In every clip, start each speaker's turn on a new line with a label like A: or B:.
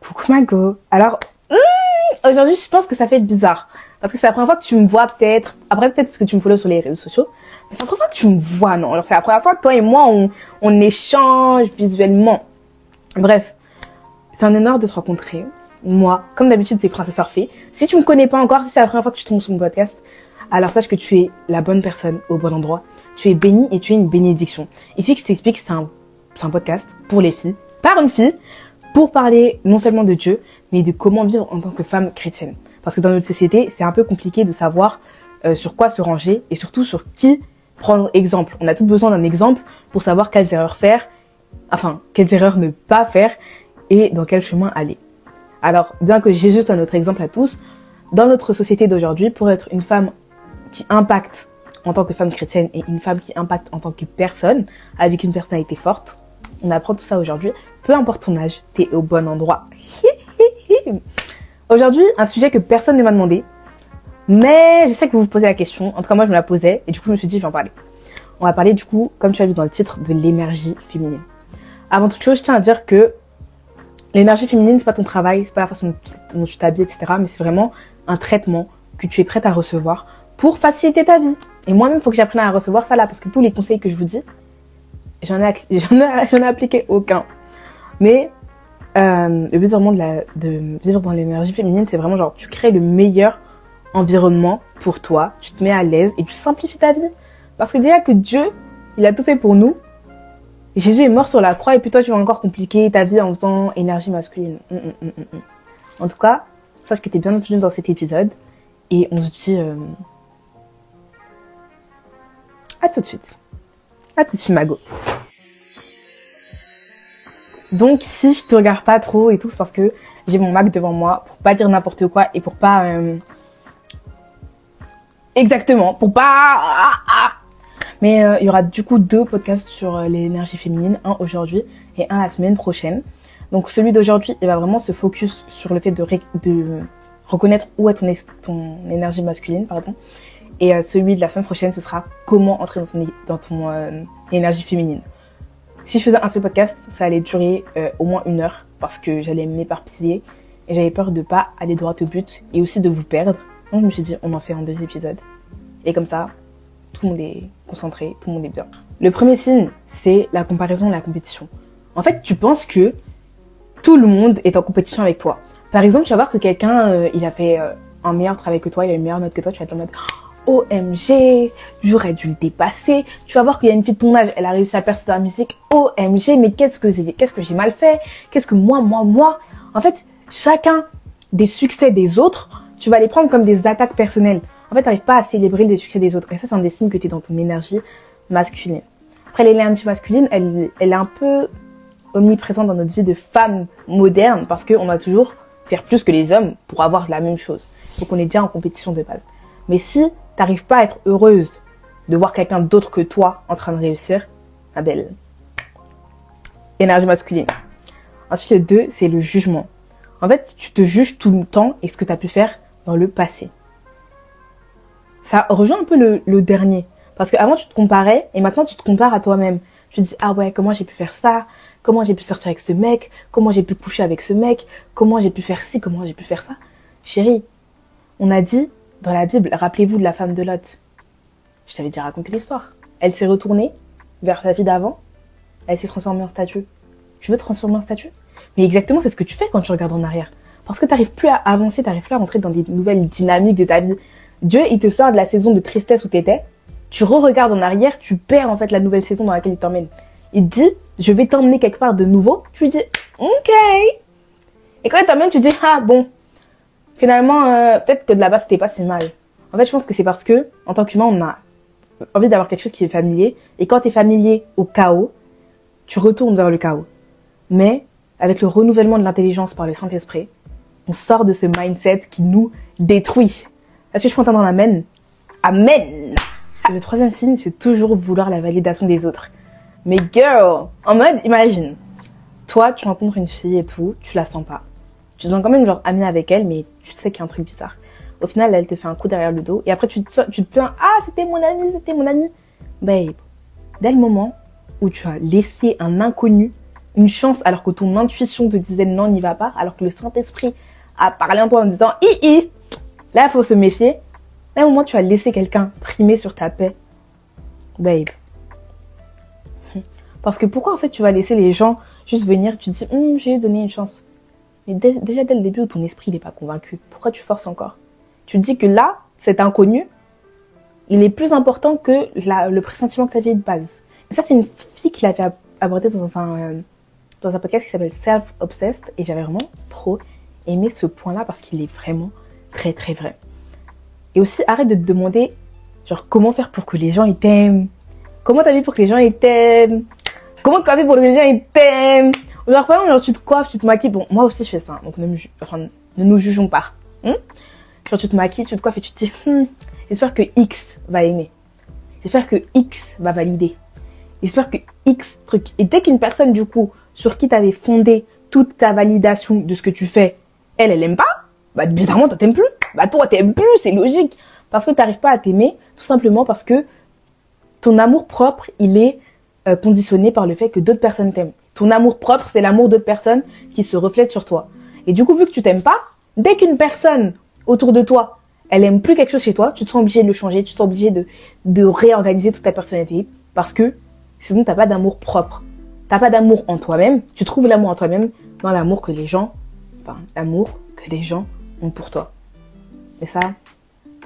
A: Coucou Mago. Alors, aujourd'hui, je pense que ça fait bizarre. Parce que c'est la première fois que tu me vois peut-être. Après, peut-être parce que tu me follow sur les réseaux sociaux. Mais c'est la première fois que tu me vois, non. Alors, c'est la première fois que toi et moi, on échange visuellement. Bref, c'est un honneur de te rencontrer. Moi, comme d'habitude, c'est Princesse Orphée. Si tu me connais pas encore, si c'est la première fois que tu tombes sur mon podcast, alors sache que tu es la bonne personne au bon endroit. Tu es bénie et tu es une bénédiction. Ici, je t'explique, c'est un podcast pour les filles, par une fille, pour parler non seulement de Dieu, mais de comment vivre en tant que femme chrétienne. Parce que dans notre société, c'est un peu compliqué de savoir sur quoi se ranger et surtout sur qui prendre exemple. On a tous besoin d'un exemple pour savoir quelles erreurs faire, enfin, quelles erreurs ne pas faire et dans quel chemin aller. Alors, bien que Jésus soit notre exemple à tous, dans notre société d'aujourd'hui, pour être une femme qui impacte en tant que femme chrétienne et une femme qui impacte en tant que personne, avec une personnalité forte, on apprend tout ça aujourd'hui. Peu importe ton âge, t'es au bon endroit. Aujourd'hui, un sujet que personne ne m'a demandé, mais je sais que vous vous posez la question. En tout cas, moi, je me la posais et du coup, je me suis dit, je vais en parler. On va parler du coup, comme tu as vu dans le titre, de l'énergie féminine. Avant toute chose, je tiens à dire que l'énergie féminine, c'est pas ton travail, c'est pas la façon dont tu t'habilles, etc. Mais c'est vraiment un traitement que tu es prête à recevoir pour faciliter ta vie. Et moi-même, il faut que j'apprenne à recevoir ça là, parce que tous les conseils que je vous dis, j'en ai appliqué aucun. Mais le but vraiment de vivre dans l'énergie féminine, c'est vraiment genre, tu crées le meilleur environnement pour toi, tu te mets à l'aise et tu simplifies ta vie. Parce que déjà que Dieu, il a tout fait pour nous. Jésus est mort sur la croix et puis toi, tu vas encore compliquer ta vie en faisant énergie masculine. En tout cas, sache que tu es bien bienvenue dans cet épisode et on se dit à tout de suite. À tout de suite, Mago. Donc, si je te regarde pas trop et tout, c'est parce que j'ai mon Mac devant moi pour pas dire n'importe quoi et pour pas... Exactement, pour pas... Mais il y aura du coup 2 podcasts sur l'énergie féminine, un aujourd'hui et un la semaine prochaine. Donc, celui d'aujourd'hui, il va vraiment se focus sur le fait de reconnaître où est ton énergie masculine, pardon. Et celui de la semaine prochaine, ce sera comment entrer dans ton énergie féminine. Si je faisais un seul podcast, ça allait durer au moins 1 heure parce que j'allais m'éparpiller et j'avais peur de pas aller droit au but et aussi de vous perdre. Donc je me suis dit, on en fait en 2 épisodes. Et comme ça, tout le monde est concentré, tout le monde est bien. Le premier signe, c'est la comparaison et la compétition. En fait, tu penses que tout le monde est en compétition avec toi. Par exemple, tu vas voir que quelqu'un, il a fait un meilleur travail que toi, il a une meilleure note que toi, tu vas te dire OMG, j'aurais dû le dépasser. Tu vas voir qu'il y a une fille de ton âge, elle a réussi à percer dans la musique. OMG, mais qu'est-ce que j'ai mal fait? Qu'est-ce que moi. En fait, chacun des succès des autres, tu vas les prendre comme des attaques personnelles. En fait, t'arrives pas à célébrer les succès des autres. Et ça, c'est un des signes que t'es dans ton énergie masculine. Après, l'énergie masculine, elle est un peu omniprésente dans notre vie de femme moderne parce qu'on doit toujours faire plus que les hommes pour avoir la même chose. Donc, on est déjà en compétition de base. Mais si t'arrives pas à être heureuse de voir quelqu'un d'autre que toi en train de réussir, ma belle. Énergie masculine. Ensuite, le 2, c'est le jugement. En fait, tu te juges tout le temps et ce que tu as pu faire dans le passé. Ça rejoint un peu le dernier. Parce qu'avant, tu te comparais et maintenant, tu te compares à toi-même. Tu te dis, ah ouais, comment j'ai pu faire ça? Comment j'ai pu sortir avec ce mec? Comment j'ai pu coucher avec ce mec? Comment j'ai pu faire ci? Comment j'ai pu faire ça? Chérie, on a dit dans la Bible, rappelez-vous de la femme de Lot. Je t'avais déjà raconté l'histoire. Elle s'est retournée vers sa vie d'avant. Elle s'est transformée en statue. Tu veux te transformer en statue? Mais exactement, c'est ce que tu fais quand tu regardes en arrière. Parce que t'arrives plus à avancer, t'arrives plus à rentrer dans des nouvelles dynamiques de ta vie. Dieu, il te sort de la saison de tristesse où t'étais. Tu re-regardes en arrière, tu perds en fait la nouvelle saison dans laquelle il t'emmène. Il te dit, je vais t'emmener quelque part de nouveau. Tu lui dis, ok. Et quand il t'emmène, tu dis, ah bon. Finalement, peut-être que de là-bas, c'était pas si mal. En fait, je pense que c'est parce que, en tant qu'humain, on a envie d'avoir quelque chose qui est familier. Et quand t'es familier au chaos, tu retournes vers le chaos. Mais, avec le renouvellement de l'intelligence par le Saint-Esprit, on sort de ce mindset qui nous détruit. Est-ce que je peux entendre un amen? Amen! Le 3e signe, c'est toujours vouloir la validation des autres. Mais girl, en mode, imagine. Toi, tu rencontres une fille et tout, tu la sens pas. Tu te sens quand même genre amie avec elle, mais tu sais qu'il y a un truc bizarre. Au final, elle te fait un coup derrière le dos. Et après, tu te plains, ah, c'était mon ami. Babe, dès le moment où tu as laissé un inconnu une chance alors que ton intuition te disait non, n'y va pas, alors que le Saint-Esprit a parlé en toi en disant là, il faut se méfier. Là, au moment, tu vas laisser quelqu'un primer sur ta paix. Babe. Parce que pourquoi, en fait, tu vas laisser les gens juste venir, tu te dis, j'ai donné une chance. Mais déjà, dès le début, ton esprit n'est pas convaincu. Pourquoi tu forces encore? Tu te dis que là, cet inconnu, il est plus important que le pressentiment que tu avais de base. Et ça, c'est une fille qui l'avait abordé dans un podcast qui s'appelle Self-Obsessed. Et j'avais vraiment trop aimé ce point-là parce qu'il est vraiment très, très vrai. Et aussi, arrête de te demander, genre, comment faire pour que les gens, ils t'aiment. Comment t'as fait pour que les gens, ils t'aiment. Comment t'as fait pour que les gens, ils t'aiment. Genre, par exemple, genre, tu te coiffes, tu te maquilles. Bon, moi aussi, je fais ça. Donc, ne nous jugeons pas. Genre, tu te maquilles, tu te coiffes et tu te dis, j'espère que X va aimer. J'espère que X va valider. J'espère que X truc. Et dès qu'une personne, du coup, sur qui t'avais fondé toute ta validation de ce que tu fais, elle aime pas, bah, bizarrement, toi, t'aimes plus. Bah, toi, t'aimes plus, c'est logique. Parce que t'arrives pas à t'aimer, tout simplement parce que ton amour propre, il est conditionné par le fait que d'autres personnes t'aiment. Ton amour propre, c'est l'amour d'autres personnes qui se reflètent sur toi. Et du coup, vu que tu t'aimes pas, dès qu'une personne autour de toi, elle aime plus quelque chose chez toi, tu te sens obligé de le changer, tu te sens obligé de réorganiser toute ta personnalité parce que sinon t'as pas d'amour propre. T'as pas d'amour en toi-même, tu trouves l'amour en toi-même dans l'amour que les gens ont pour toi. Et ça,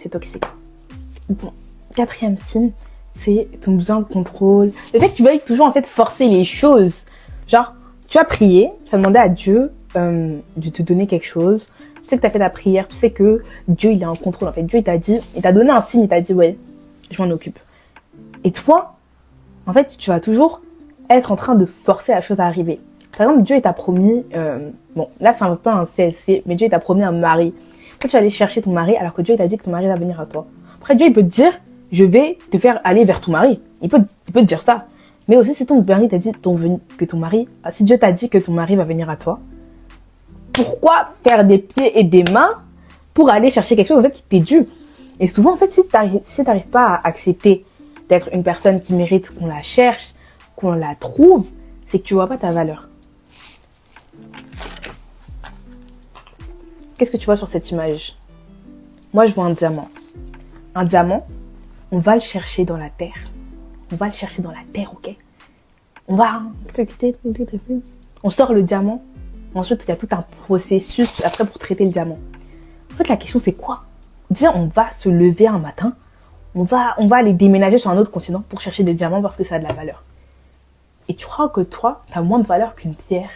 A: c'est toxique. Bon, 4e signe, c'est ton besoin de contrôle. Le fait que tu veuilles toujours en fait forcer les choses. Genre, tu as prié, tu as demandé à Dieu de te donner quelque chose. Tu sais que tu as fait ta prière, tu sais que Dieu il est en contrôle en fait. Dieu il t'a donné un signe, il t'a dit ouais, je m'en occupe. Et toi, en fait, tu vas toujours être en train de forcer la chose à arriver. Par exemple, Dieu il t'a promis, bon là c'est un peu un CLC, mais Dieu il t'a promis un mari. Toi tu vas aller chercher ton mari alors que Dieu il t'a dit que ton mari va venir à toi. Après Dieu il peut te dire, je vais te faire aller vers ton mari. Il peut te dire ça. Mais aussi si ton mari t'a dit si Dieu t'a dit que ton mari va venir à toi, pourquoi faire des pieds et des mains pour aller chercher quelque chose en fait qui t'est dû? Et souvent en fait si t'arrives pas à accepter d'être une personne qui mérite qu'on la cherche, qu'on la trouve, c'est que tu vois pas ta valeur. Qu'est-ce que tu vois sur cette image? Moi je vois un diamant. Un diamant, on va le chercher dans la terre. On va le chercher dans la terre, ok? On sort le diamant. Ensuite, il y a tout un processus après pour traiter le diamant. En fait, la question, c'est quoi? Déjà, on va se lever un matin. On va aller déménager sur un autre continent pour chercher des diamants parce que ça a de la valeur. Et tu crois que toi, tu as moins de valeur qu'une pierre.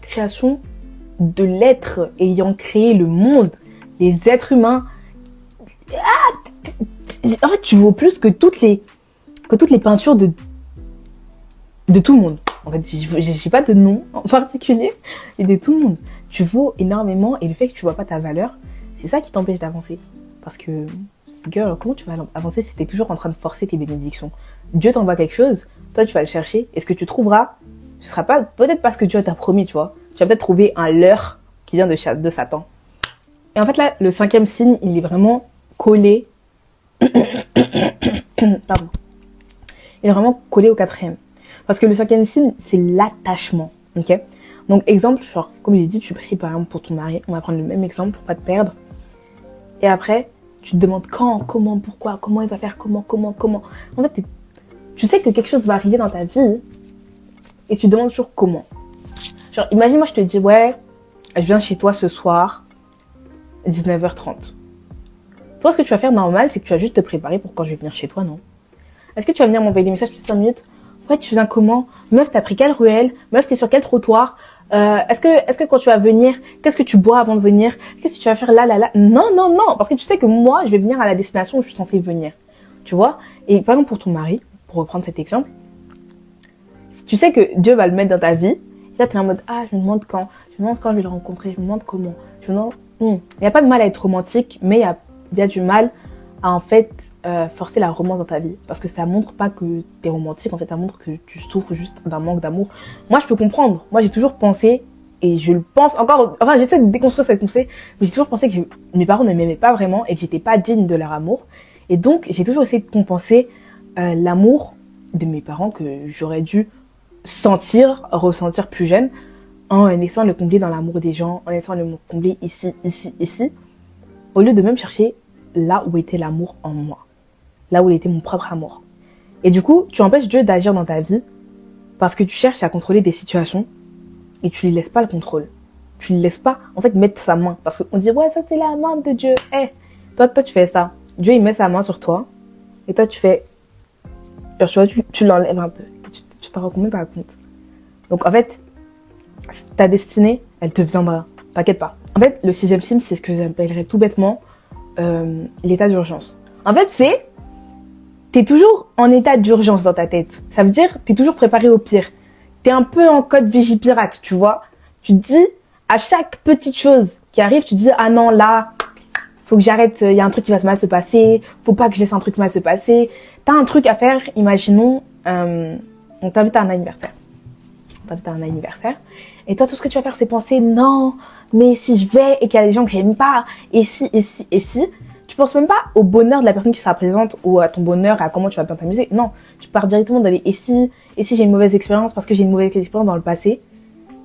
A: Création de l'être ayant créé le monde, les êtres humains. En fait, tu vaux plus que toutes les peintures de tout le monde. En fait, j'ai pas de nom en particulier, mais de tout le monde. Tu vaux énormément et le fait que tu vois pas ta valeur, c'est ça qui t'empêche d'avancer. Parce que, girl, comment tu vas avancer si t'es toujours en train de forcer tes bénédictions? Dieu t'envoie quelque chose, toi tu vas le chercher, et ce que tu trouveras, ce sera pas, peut-être pas ce que Dieu t'a promis, tu vois. Tu vas peut-être trouver un leurre qui vient de Satan. Et en fait là, le 5e signe, il est vraiment collé. Pardon. Il est vraiment collé au 4e. Parce que le 5e signe, c'est l'attachement. Ok? Donc, exemple, genre, comme j'ai dit, tu pries par exemple pour ton mari. On va prendre le même exemple pour pas te perdre. Et après, tu te demandes quand, comment, pourquoi, comment il va faire, comment. En fait, tu sais que quelque chose va arriver dans ta vie et tu te demandes toujours comment. Genre, imagine, moi, je te dis, ouais, je viens chez toi ce soir, 19h30. Toi, ce que tu vas faire normal, c'est que tu vas juste te préparer pour quand je vais venir chez toi, non? Est-ce que tu vas venir m'envoyer des messages toutes 5 minutes? Ouais, tu viens comment? Meuf, t'as pris quelle ruelle? Meuf, t'es sur quel trottoir? Est-ce que quand tu vas venir, qu'est-ce que tu bois avant de venir? Qu'est-ce que tu vas faire là? Non. Parce que tu sais que moi, je vais venir à la destination où je suis censée venir. Tu vois? Et par exemple, pour ton mari, pour reprendre cet exemple, tu sais que Dieu va le mettre dans ta vie. Et là, t'es en mode, je me demande quand. Je me demande quand je vais le rencontrer. Je me demande comment. Il n'y a pas de mal à être romantique, mais il y a du mal à, en fait, forcer la romance dans ta vie. Parce que ça montre pas que t'es romantique. En fait, ça montre que tu souffres juste d'un manque d'amour. Moi, je peux comprendre. Moi, j'ai toujours pensé, et je le pense encore, enfin, j'essaie de déconstruire cette pensée, mais j'ai toujours pensé que mes parents ne m'aimaient pas vraiment et que j'étais pas digne de leur amour. Et donc, j'ai toujours essayé de compenser l'amour de mes parents que j'aurais dû ressentir plus jeune, en essayant de le combler dans l'amour des gens, en essayant de le combler ici, au lieu de même chercher là où était l'amour en moi, là où était mon propre amour. Et du coup, tu empêches Dieu d'agir dans ta vie parce que tu cherches à contrôler des situations et tu lui laisses pas le contrôle. Tu lui laisses pas, en fait, mettre sa main. Parce qu'on dit, ouais, ça c'est la main de Dieu. Toi, tu fais ça. Dieu, il met sa main sur toi et toi, tu fais, genre, tu l'enlèves un peu. Tu t'en rends même pas compte. Donc, en fait, ta destinée, elle te viendra. T'inquiète pas. En fait, le 6e signe, c'est ce que j'appellerais tout bêtement l'état d'urgence. En fait, t'es toujours en état d'urgence dans ta tête. Ça veut dire, t'es toujours préparé au pire. T'es un peu en code Vigipirate, tu vois. Tu te dis, à chaque petite chose qui arrive, tu te dis, ah non, là, faut que j'arrête, il y a un truc qui va mal se passer, faut pas que je laisse un truc mal se passer. T'as un truc à faire, imaginons, on t'invite à un anniversaire. Et toi, tout ce que tu vas faire, c'est penser, non, mais si je vais et qu'il y a des gens que j'aime pas, et si. Tu penses même pas au bonheur de la personne qui sera présente ou à ton bonheur, à comment tu vas bien t'amuser. Non, tu pars directement dans les et si j'ai une mauvaise expérience parce que j'ai une mauvaise expérience dans le passé.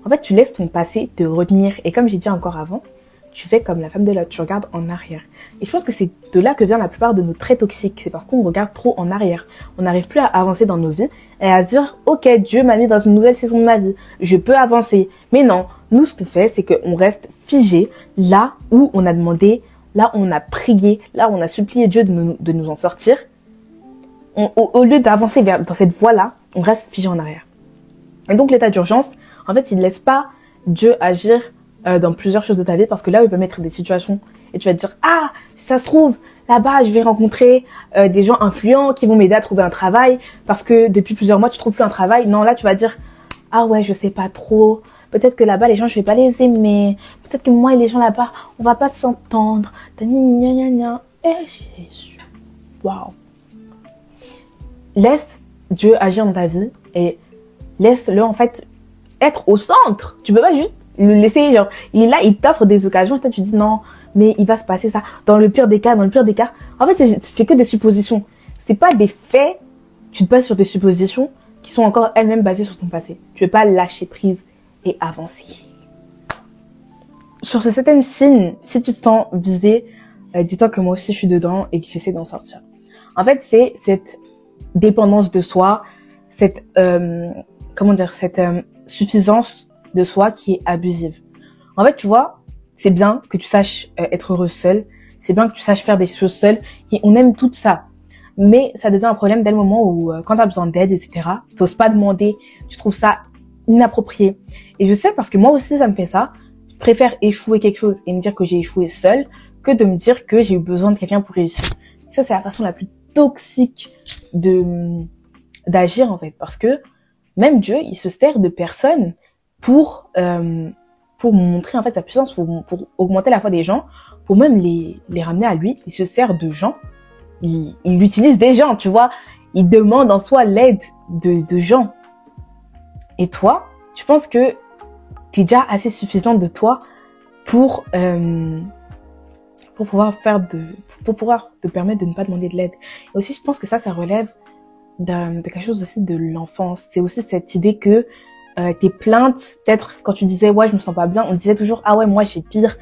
A: En fait, tu laisses ton passé te retenir. Et comme j'ai dit encore avant, tu fais comme la femme de l'autre, tu regardes en arrière. Et je pense que c'est de là que vient la plupart de nos traits toxiques. C'est parce qu'on regarde trop en arrière. On n'arrive plus à avancer dans nos vies et à se dire, ok, Dieu m'a mis dans une nouvelle saison de ma vie. Je peux avancer. Mais non, nous, ce qu'on fait, c'est qu'on reste figé là où on a demandé, là où on a prié, là où on a supplié Dieu de nous en sortir. Au lieu d'avancer dans cette voie-là, on reste figé en arrière. Et donc, l'état d'urgence, en fait, il ne laisse pas Dieu agir dans plusieurs choses de ta vie parce que là, il peut mettre des situations et tu vas te dire, ah, si ça se trouve, là-bas, je vais rencontrer des gens influents qui vont m'aider à trouver un travail parce que depuis plusieurs mois, tu trouves plus un travail. Non, là, tu vas dire, ah ouais, je sais pas trop. Peut-être que là-bas, les gens, je vais pas les aimer. Peut-être que moi et les gens là-bas, on va pas s'entendre. Eh, Jésus. Waouh. Laisse Dieu agir dans ta vie et laisse-le, en fait, être au centre. Tu peux pas juste le laisser, genre, il est là, il t'offre des occasions et toi, tu dis non, mais il va se passer ça. Dans le pire des cas. En fait, c'est que des suppositions. C'est pas des faits. Tu te bases sur des suppositions qui sont encore elles-mêmes basées sur ton passé. Tu veux pas lâcher prise et avancer. Sur ce 7e signe, si tu te sens visé, dis-toi que moi aussi je suis dedans et que j'essaie d'en sortir. En fait, c'est cette dépendance de soi, cette suffisance de soi qui est abusive. En fait, tu vois, c'est bien que tu saches être heureuse seule, c'est bien que tu saches faire des choses seule, et on aime tout ça. Mais ça devient un problème dès le moment où, quand tu as besoin d'aide, etc., t'oses pas demander, tu trouves ça inapproprié. Et je sais parce que moi aussi, ça me fait ça. Je préfère échouer quelque chose et me dire que j'ai échoué seule que de me dire que j'ai eu besoin de quelqu'un pour réussir. Ça, c'est la façon la plus toxique d'agir, en fait. Parce que même Dieu, il se sert de personnes pour montrer, en fait, sa puissance, pour augmenter la foi des gens, pour même les ramener à lui. Il se sert de gens. Il utilise des gens, tu vois. Il demande en soi l'aide de gens. Et toi, tu penses que t'es déjà assez suffisante de toi pour pouvoir te permettre de ne pas demander de l'aide. Et aussi, je pense que ça relève de quelque chose aussi de l'enfance. C'est aussi cette idée que tes plaintes, peut-être quand tu disais ouais je me sens pas bien, on disait toujours ah ouais moi j'ai pire,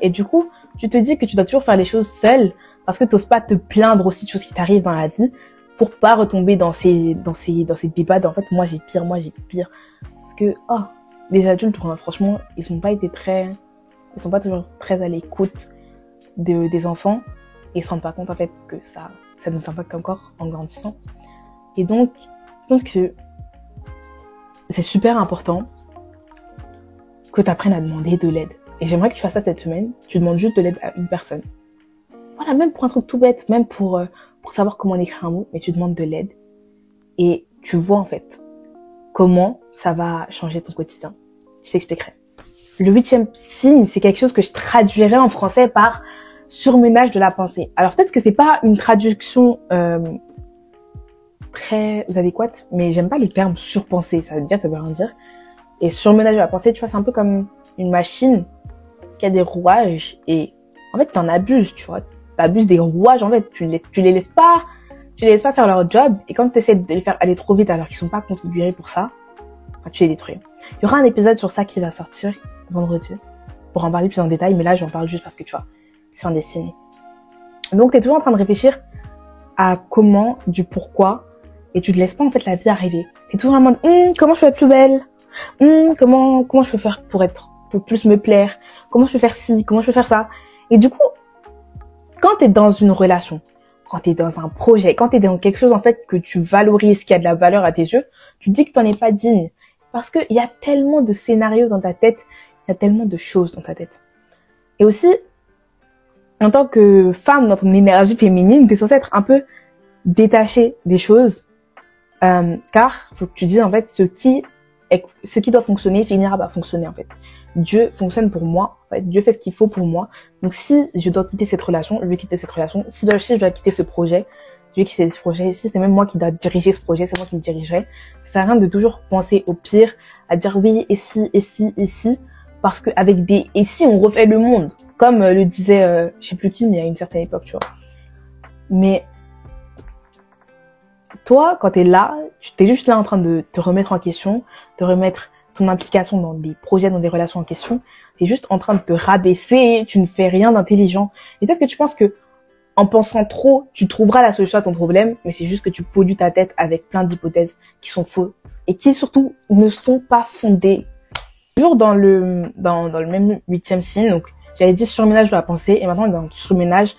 A: et du coup tu te dis que tu dois toujours faire les choses seule parce que t'oses pas te plaindre aussi de choses qui t'arrivent dans la vie pour pas retomber dans ces débats en fait moi j'ai pire, parce que les adultes franchement ils sont pas toujours très à l'écoute des enfants et ils se rendent pas compte en fait que ça nous impacte encore en grandissant. Et donc je pense que c'est super important que tu apprennes à demander de l'aide. Et j'aimerais que tu fasses ça cette semaine. Tu demandes juste de l'aide à une personne. Voilà, même pour un truc tout bête, même pour savoir comment on écrit un mot, mais tu demandes de l'aide. Et tu vois en fait comment ça va changer ton quotidien. Je t'expliquerai. Le 8e signe, c'est quelque chose que je traduirais en français par surmenage de la pensée. Alors peut-être que c'est pas une traduction très adéquate, mais j'aime pas le terme surpenser, ça veut rien dire. Et surmenage de la pensée, tu vois, c'est un peu comme une machine qui a des rouages et en fait t'en abuses, tu vois. T'abuses des rouages, en fait, tu les laisses pas tu les laisses pas faire leur job, et quand tu essaies de les faire aller trop vite alors qu'ils sont pas configurés pour ça, bah, tu les détruis. Il y aura un épisode sur ça qui va sortir vendredi, pour en parler plus en détail, mais là j'en parle juste parce que tu vois, c'est un des signes. Donc t'es toujours en train de réfléchir à comment, du pourquoi, et tu te laisses pas en fait la vie arriver. T'es toujours en mode comment je peux être plus belle, comment je peux faire pour plus me plaire, comment je peux faire ci, comment je peux faire ça. Et du coup, quand t'es dans une relation, quand t'es dans un projet, quand t'es dans quelque chose en fait que tu valorises, qui a de la valeur à tes yeux, tu te dis que t'en es pas digne. Parce que il y a tellement de scénarios dans ta tête, il y a tellement de choses dans ta tête. Et aussi, en tant que femme dans ton énergie féminine, t'es censée être un peu détachée des choses, car faut que tu dises en fait ce qui doit fonctionner finira par fonctionner en fait. Dieu fonctionne pour moi, en fait. Dieu fait ce qu'il faut pour moi. Donc si je dois quitter cette relation, je vais quitter cette relation. Si je dois quitter ce projet, je vais quitter ce projet. Si c'est même moi qui dois diriger ce projet, c'est moi qui le dirigerai. Ça sert à rien de toujours penser au pire, à dire oui, et si, parce que avec des et si on refait le monde, comme le disait je sais plus qui, mais à une certaine époque, tu vois. Mais toi, quand t'es là, t'es juste là en train de te remettre en question, de remettre ton implication dans des projets, dans des relations en question. T'es juste en train de te rabaisser, tu ne fais rien d'intelligent. Et peut-être que tu penses que en pensant trop, tu trouveras la solution à ton problème, mais c'est juste que tu pollues ta tête avec plein d'hypothèses qui sont fausses et qui surtout ne sont pas fondées. Toujours dans le même 8e signe, donc j'avais dit surménage de la pensée et maintenant on est dans le surménage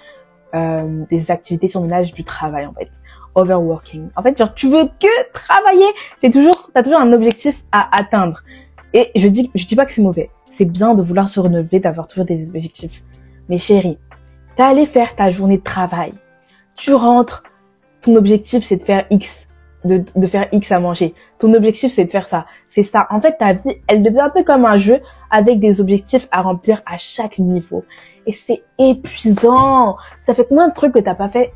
A: des activités, surménage du travail en fait. Overworking. En fait, genre, tu veux que travailler. T'as toujours un objectif à atteindre. Et je dis pas que c'est mauvais. C'est bien de vouloir se renouveler, d'avoir toujours des objectifs. Mais chérie, t'es allé faire ta journée de travail. Tu rentres. Ton objectif, c'est de faire X. De faire X à manger. Ton objectif, c'est de faire ça. C'est ça. En fait, ta vie, elle devient un peu comme un jeu avec des objectifs à remplir à chaque niveau. Et c'est épuisant. Ça fait combien de trucs que t'as pas fait?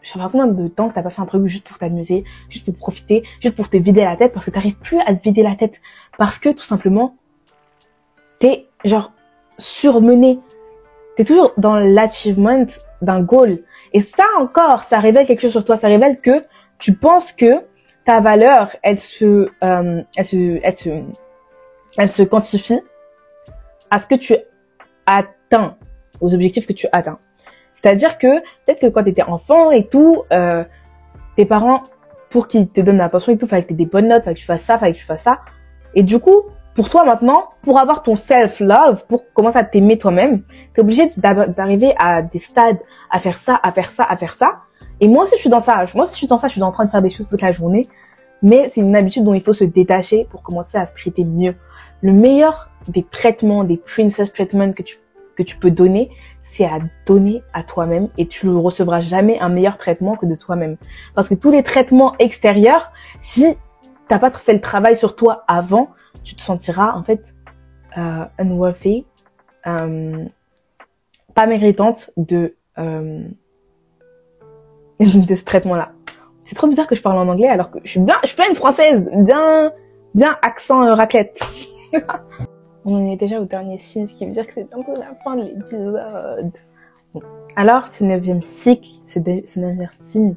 A: Ça fait combien de temps que t'as pas fait un truc juste pour t'amuser, juste pour profiter, juste pour te vider la tête, parce que t'arrives plus à te vider la tête. Parce que, tout simplement, t'es, genre, surmené. T'es toujours dans l'achievement d'un goal. Et ça encore, ça révèle quelque chose sur toi. Ça révèle que tu penses que ta valeur, elle se quantifie à ce que tu atteins, aux objectifs que tu atteins. C'est-à-dire que peut-être que quand t'étais enfant et tout, tes parents, pour qu'ils te donnent l'attention et tout, fallait que t'aies des bonnes notes, fallait que tu fasses ça. Et du coup, pour toi maintenant, pour avoir ton self-love, pour commencer à t'aimer toi-même, t'es obligé d'arriver à des stades, à faire ça. Et moi aussi je suis dans ça. Je suis en train de faire des choses toute la journée. Mais c'est une habitude dont il faut se détacher pour commencer à se traiter mieux. Le meilleur des traitements, des princess treatments que tu peux donner, c'est à donner à toi-même et tu ne recevras jamais un meilleur traitement que de toi-même. Parce que tous les traitements extérieurs, si t'as pas fait le travail sur toi avant, tu te sentiras en fait unworthy, pas méritante de ce traitement-là. C'est trop bizarre que je parle en anglais alors que je suis pas une française, bien accent raclette. On est déjà au dernier signe, ce qui veut dire que c'est bientôt la fin de l'épisode. Bon. Alors, ce 9e cycle, ce 9e signe,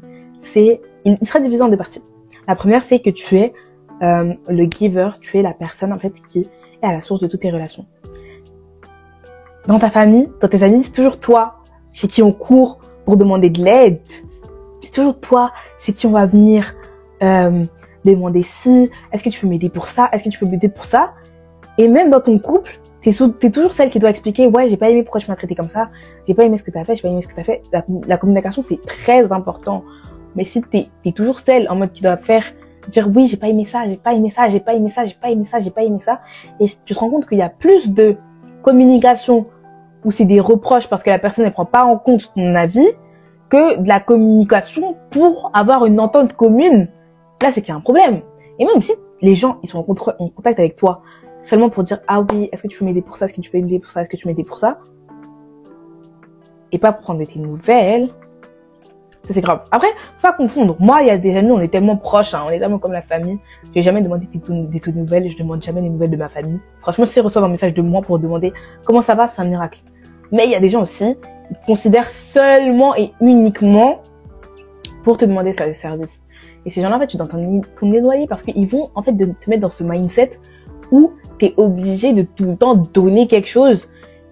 A: il sera divisé en 2 parties. La première, c'est que tu es le giver, tu es la personne en fait qui est à la source de toutes tes relations. Dans ta famille, dans tes amis, c'est toujours toi chez qui on court pour demander de l'aide. C'est toujours toi chez qui on va venir demander si, est-ce que tu peux m'aider pour ça, est-ce que tu peux m'aider pour ça. Et même dans ton couple, t'es toujours celle qui doit expliquer, ouais, j'ai pas aimé pourquoi tu m'as traité comme ça, j'ai pas aimé ce que t'as fait, La communication, c'est très important. Mais si t'es toujours celle en mode qui doit dire oui, j'ai pas aimé ça, et tu te rends compte qu'il y a plus de communication où c'est des reproches parce que la personne ne prend pas en compte ton avis que de la communication pour avoir une entente commune. Là, c'est qu'il y a un problème. Et même si les gens, ils sont en contact avec toi seulement pour dire, ah oui, est-ce que tu peux m'aider pour ça, est-ce que tu peux m'aider pour ça, est-ce que tu peux m'aider pour ça, et pas pour prendre de tes nouvelles, ça c'est grave. Après, faut pas confondre. Moi, il y a des amis, on est tellement proches, on est tellement comme la famille. J'ai jamais demandé des nouvelles, je demande jamais les nouvelles de ma famille. Franchement, si ils reçoivent un message de moi pour demander comment ça va, c'est un miracle. Mais il y a des gens aussi, ils considèrent seulement et uniquement pour te demander des services. Et ces gens-là, en fait, tu dois t'en dénoyer parce qu'ils vont, en fait, te mettre dans ce mindset où t'es obligé de tout le temps donner quelque chose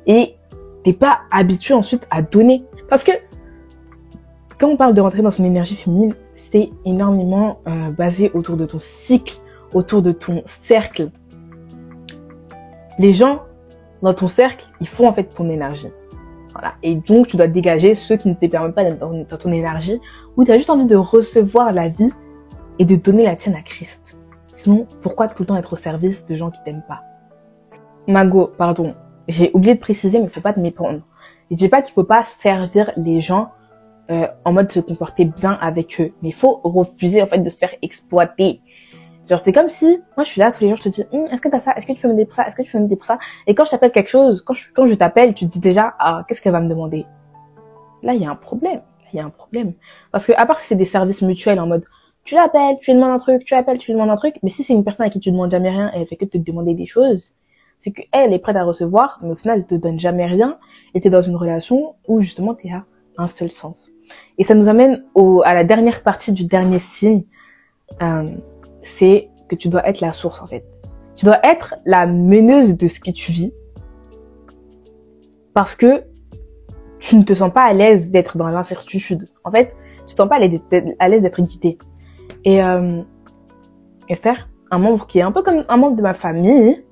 A: et t'es pas habitué ensuite à donner. Parce que, quand on parle de rentrer dans son énergie féminine, c'est énormément basé autour de ton cycle, autour de ton cercle. Les gens dans ton cercle, ils font en fait ton énergie. Voilà. Et donc, tu dois dégager ceux qui ne te permettent pas d'être dans ton énergie, où tu as juste envie de recevoir la vie et de donner la tienne à Christ. Sinon, pourquoi tout le temps être au service de gens qui t'aiment pas? Mago, pardon, j'ai oublié de préciser, mais il faut pas te méprendre. Je dis pas qu'il faut pas servir les gens en mode se comporter bien avec eux, mais il faut refuser en fait de se faire exploiter. Genre, c'est comme si, moi, je suis là tous les jours, je te dis, est-ce que t'as ça? Est-ce que tu peux m'aider pour ça? Est-ce que tu peux m'aider pour ça? Et quand je t'appelle quelque chose, quand je t'appelle, tu te dis déjà, ah, qu'est-ce qu'elle va me demander? Là, il y a un problème. Il y a un problème. Parce que, à part si c'est des services mutuels en mode, tu l'appelles, tu lui demandes un truc, tu l'appelles, tu lui demandes un truc, mais si c'est une personne à qui tu demandes jamais rien et elle fait que te demander des choses, c'est qu'elle est prête à recevoir, mais au final, elle te donne jamais rien et t'es dans une relation où, justement, t'es à un seul sens. Et ça nous amène à la dernière partie du dernier signe, c'est que tu dois être la source, en fait. Tu dois être la meneuse de ce que tu vis. Parce que tu ne te sens pas à l'aise d'être dans l'incertitude. En fait, tu te sens pas à l'aise d'être guidée. Et Esther, un membre qui est un peu comme un membre de ma famille,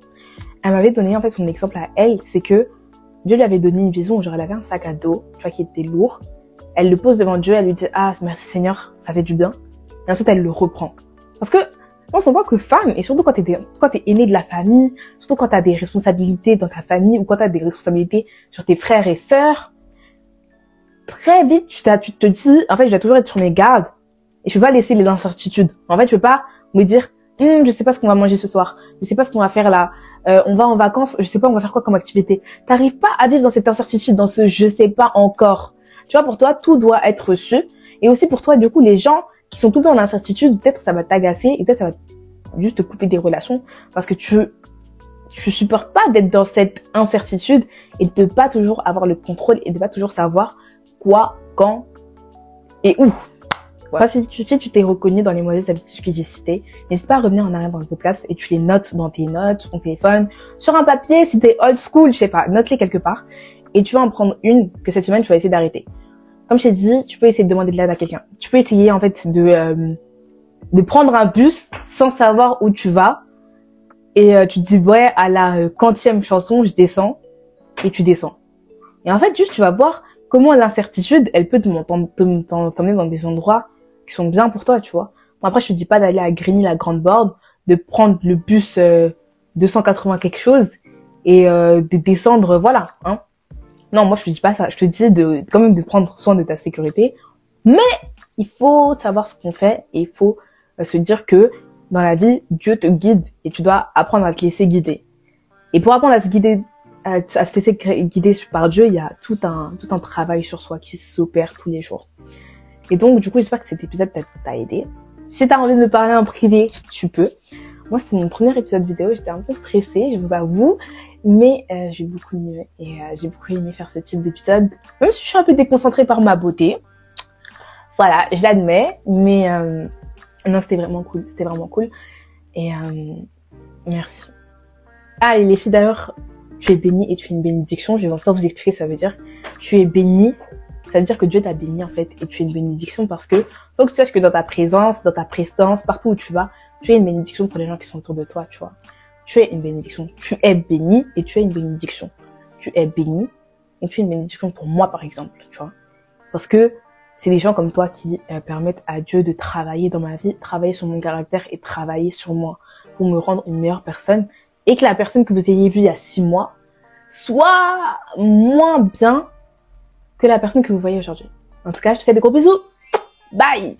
A: elle m'avait donné en fait son exemple à elle, c'est que Dieu lui avait donné une vision où genre elle avait un sac à dos, tu vois, qui était lourd. Elle le pose devant Dieu, elle lui dit « Ah, merci Seigneur, ça fait du bien. » Et ensuite, elle le reprend. Parce que, on s'en voit que femme, et surtout quand t'es aîné de la famille, surtout quand t'as des responsabilités dans ta famille, ou quand t'as des responsabilités sur tes frères et sœurs, très vite, tu te dis, en fait, je dois toujours être sur mes gardes, et je peux pas laisser les incertitudes. En fait, je peux pas me dire, je sais pas ce qu'on va manger ce soir, je sais pas ce qu'on va faire là, on va en vacances, je sais pas on va faire quoi comme activité. T'arrives pas à vivre dans cette incertitude, dans ce je sais pas encore. Tu vois, pour toi, tout doit être reçu. Et aussi pour toi, du coup, les gens qui sont tout le temps dans l'incertitude, peut-être ça va t'agacer et peut-être ça va juste te couper des relations parce que tu supportes pas d'être dans cette incertitude et de pas toujours avoir le contrôle et de pas toujours savoir quoi, quand et où. Voilà. Si tu t'es reconnu dans les mauvaises habitudes que j'ai citées, n'hésite pas à revenir en arrière dans le podcast et tu les notes dans tes notes, sur ton téléphone, sur un papier, si t'es old school, je sais pas, note-les quelque part. Et tu vas en prendre une que cette semaine, tu vas essayer d'arrêter. Comme je t'ai dit, tu peux essayer de demander de l'aide à quelqu'un. Tu peux essayer, en fait, de prendre un bus sans savoir où tu vas. Et tu te dis, ouais, à la quantième chanson, je descends. Et tu descends. Et en fait, juste, tu vas voir comment l'incertitude, elle peut t'emmener dans des endroits qui sont bien pour toi, tu vois. Bon, après, je te dis pas d'aller à Grigny, la grande borne, de prendre le bus 280 quelque chose et de descendre, voilà, hein. Non, moi, je te dis pas ça. Je te dis quand même de prendre soin de ta sécurité. Mais il faut savoir ce qu'on fait et il faut se dire que dans la vie, Dieu te guide et tu dois apprendre à te laisser guider. Et pour apprendre à se laisser guider par Dieu, il y a tout un travail sur soi qui s'opère tous les jours. Et donc, du coup, j'espère que cet épisode t'a aidé. Si t'as envie de me parler en privé, tu peux. Moi, c'est mon premier épisode vidéo. J'étais un peu stressée, je vous avoue. Mais j'ai beaucoup aimé et j'ai beaucoup aimé faire ce type d'épisode. Même si je suis un peu déconcentrée par ma beauté. Voilà, je l'admets. Mais non, c'était vraiment cool. C'était vraiment cool. Et merci. Ah, et les filles d'ailleurs, tu es bénie et tu es une bénédiction. Je vais encore vous expliquer ce que ça veut dire. Tu es bénie. Ça veut dire que Dieu t'a béni en fait. Et tu es une bénédiction parce que faut que tu saches que dans ta présence, dans ta prestance, partout où tu vas, tu es une bénédiction pour les gens qui sont autour de toi, tu vois. Tu es une bénédiction. Tu es béni et tu es une bénédiction. Tu es béni et tu es une bénédiction pour moi, par exemple, tu vois. Parce que c'est des gens comme toi qui permettent à Dieu de travailler dans ma vie, travailler sur mon caractère et travailler sur moi pour me rendre une meilleure personne et que la personne que vous ayez vue il y a 6 mois soit moins bien que la personne que vous voyez aujourd'hui. En tout cas, je te fais des gros bisous. Bye!